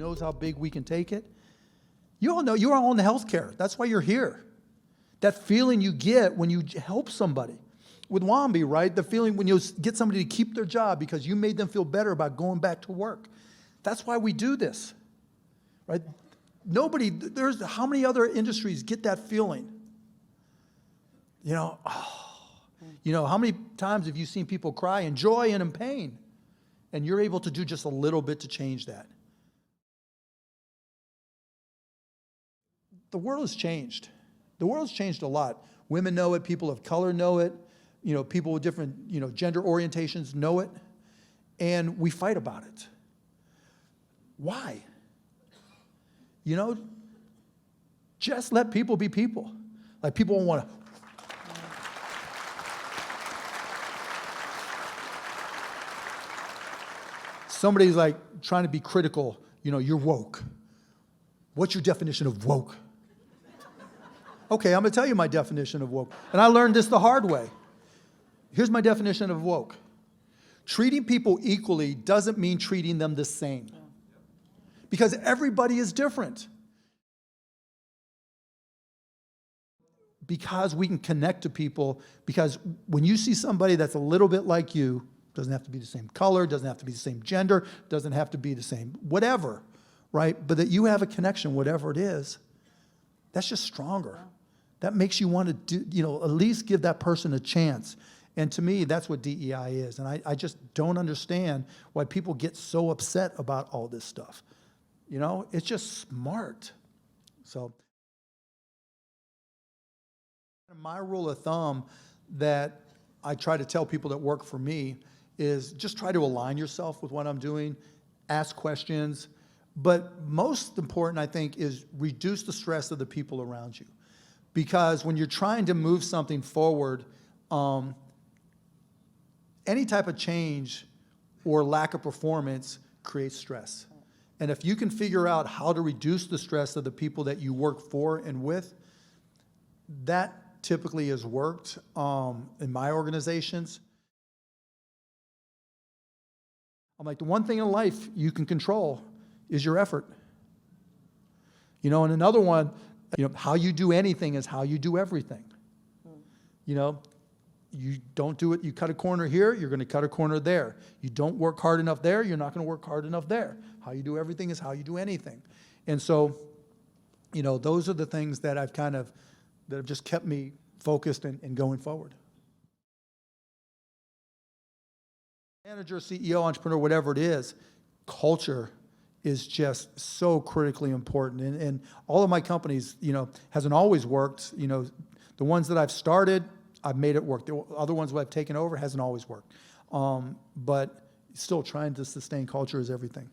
knows how big we can take it. You all know you are all in healthcare. That's why you're here. That feeling you get when you help somebody. With Wambi, right? The feeling when you get somebody to keep their job because you made them feel better about going back to work. That's why we do this, right? How many other industries get that feeling? How many times have you seen people cry in joy and in pain? And you're able to do just a little bit to change that. The world has changed. The world's changed a lot. Women know it, people of color know it, people with different, gender orientations know it, and we fight about it. Why? Just let people be people. Like people don't want to. Somebody's like trying to be critical, you're woke. What's your definition of woke? Okay, I'm gonna tell you my definition of woke. And I learned this the hard way. Here's my definition of woke. Treating people equally doesn't mean treating them the same. Because everybody is different. Because we can connect to people, because when you see somebody that's a little bit like you, doesn't have to be the same color, doesn't have to be the same gender, doesn't have to be the same whatever, right? But that you have a connection, whatever it is, that's just stronger. That makes you want to do, at least give that person a chance. And to me, that's what DEI is. And I just don't understand why people get so upset about all this stuff. It's just smart. So my rule of thumb that I try to tell people that work for me is just try to align yourself with what I'm doing, ask questions, but most important, I think, is reduce the stress of the people around you. Because when you're trying to move something forward, any type of change or lack of performance creates stress. And if you can figure out how to reduce the stress of the people that you work for and with, that typically has worked in my organizations. I'm like, the one thing in life you can control is your effort. And another one, how you do anything is how you do everything. You don't do it, you cut a corner here, you're going to cut a corner there. You don't work hard enough there, you're not going to work hard enough there. How you do everything is how you do anything. And so, those are the things that that have just kept me focused and going forward. Manager, CEO, entrepreneur, whatever it is, culture is just so critically important. And all of my companies, hasn't always worked. The ones that I've started, I've made it work. The other ones that I've taken over hasn't always worked. But still trying to sustain culture is everything.